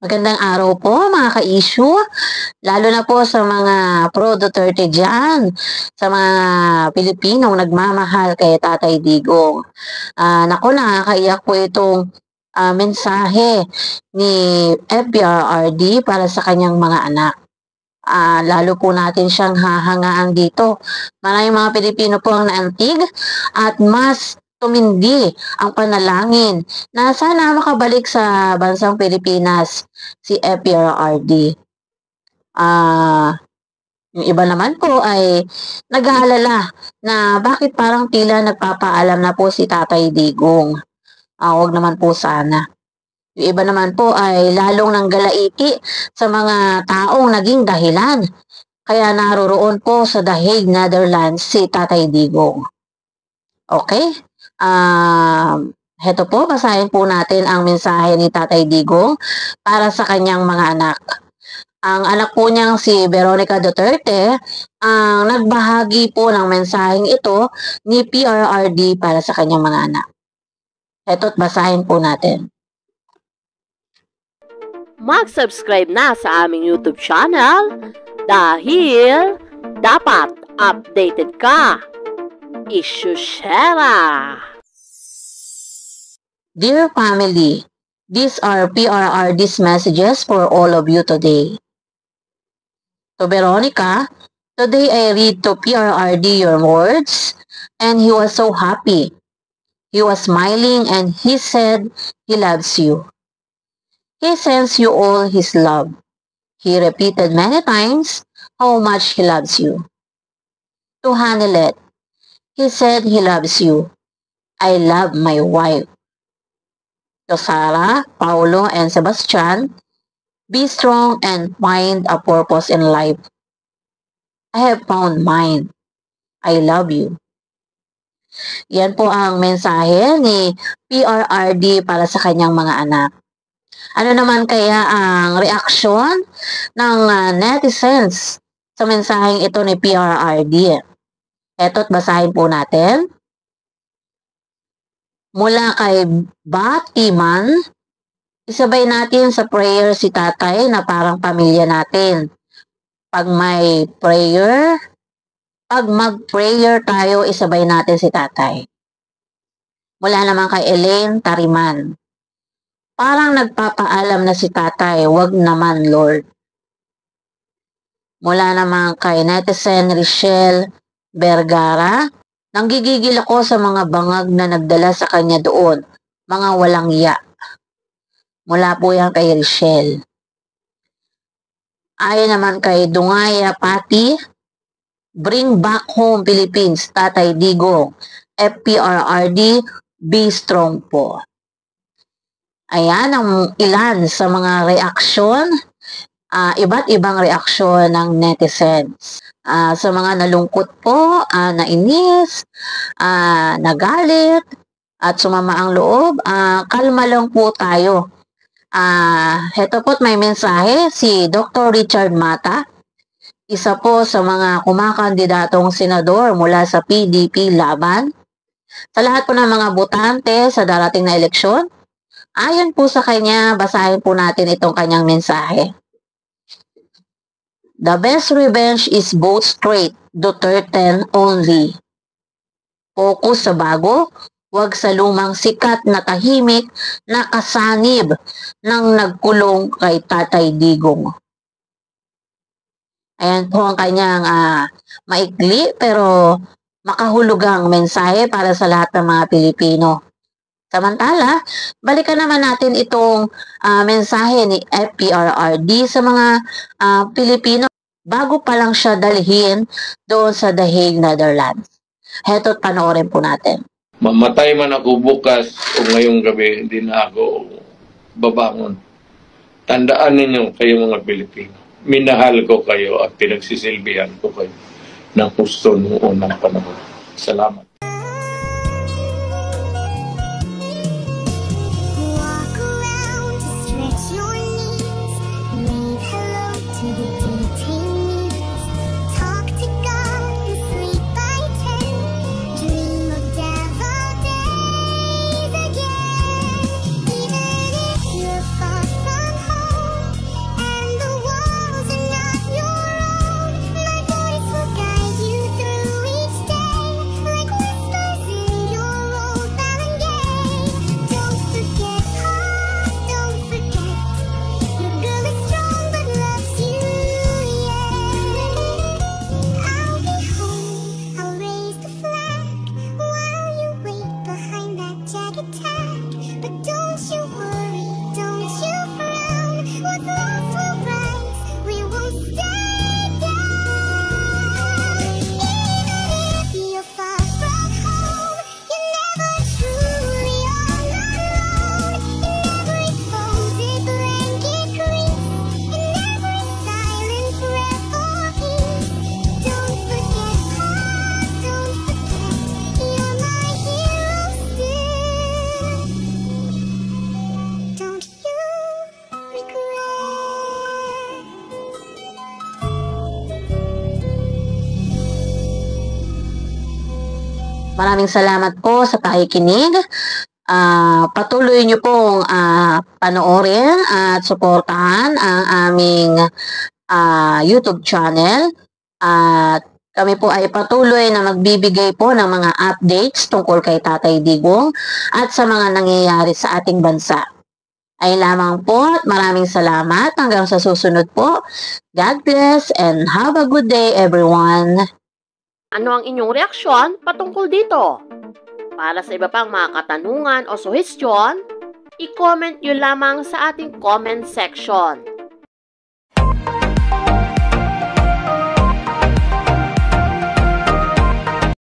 Magandang araw po mga ka-issue, lalo na po sa mga pro-Duterte dyan, sa mga Pilipinong nagmamahal kay Tatay Digong. Naku, nakakaiyak po itong mensahe ni FPRRD para sa kanyang mga anak. Lalo po natin siyang hahangaan dito. Maraming mga Pilipino po ang naantig at mas tumindi ang panalangin na sana makabalik sa bansang Pilipinas si FPRRD. Yung iba naman po ay nag-aalala na bakit parang tila nagpapaalam na po si Tatay Digong. Huwag naman po sana. Yung iba naman po ay lalong nanggalaiti sa mga taong naging dahilan. Kaya naroroon po sa The Hague, Netherlands si Tatay Digong. Okay? Heto po, basahin po natin ang mensahe ni Tatay Digong para sa kanyang mga anak. Ang anak po niyang si Veronica Duterte ang nagbahagi po ng mensaheng ito ni PRRD para sa kanyang mga anak. Heto't basahin po natin. Mag-subscribe na sa aming YouTube channel dahil dapat updated ka. Isushera! Dear family, these are PRRD's messages for all of you today. To Veronica, today I read to PRRD your words, and he was so happy. He was smiling and he said he loves you. He sends you all his love. He repeated many times how much he loves you. To Hanelet, he said he loves you. I love my wife. To Sarah, Paulo, and Sebastian, be strong and find a purpose in life. I have found mine. I love you. Yan po ang mensahe ni PRRD para sa kanyang mga anak. Ano naman kaya ang reaksyon ng netizens sa mensaheng ito ni PRRD? Eto't basahin po natin. Mula kay Batiman, isabay natin sa prayer si Tatay na parang pamilya natin. Pag mag-prayer tayo, isabay natin si Tatay. Mula naman kay Elaine Tariman. Parang nagpapaalam na si Tatay, wag naman Lord. Mula naman kay netizen Richelle Vergara, nanggigigil ako sa mga bangag na nagdala sa kanya doon, mga walang iya. Mula po yan kay Richelle. Ayon naman kay Dungaya Pati, bring back home Philippines, Tatay Digong, FPRRD, be strong po. Ayan ang ilan sa mga reaksyon, iba't ibang reaksyon ng netizens. Sa mga nalungkot po, nainis, nagalit, at sumama ang loob, kalma lang po tayo. Heto po't may mensahe si Dr. Richard Mata, isa po sa mga kumakandidatong senador mula sa PDP Laban. Sa lahat po ng mga botante sa darating na eleksyon, ayon po sa kanya, basahin po natin itong kanyang mensahe. The best revenge is both straight, Duterte only. Focus sa bago, wag sa lumang sikat na tahimik na kasanib ng nagkulong kay Tatay Digong. Ayan po ang kanyang maikli pero makahulugang mensahe para sa lahat ng mga Pilipino. Samantala, balikan naman natin itong mensahe ni FPRRD sa mga Pilipino bago pa lang siya dalhin doon sa The Hague, Netherlands. Heto't panoorin po natin. Mamatay man ako bukas o ngayong gabi, hindi na ako babangon. Tandaan ninyo kayo mga Pilipino. Minahal ko kayo at pinagsisilbihan ko kayo ng gusto noong unang panahon. Salamat. Maraming salamat po sa pakikinig. Patuloy nyo pong panoorin at suportahan ang aming YouTube channel. At kami po ay patuloy na magbibigay po ng mga updates tungkol kay Tatay Digong at sa mga nangyayari sa ating bansa. Ay lamang po at maraming salamat. Hanggang sa susunod po. God bless and have a good day everyone. Ano ang inyong reaksyon patungkol dito? Para sa iba pang mga katanungan o suhestyon, i-comment nyo lamang sa ating comment section.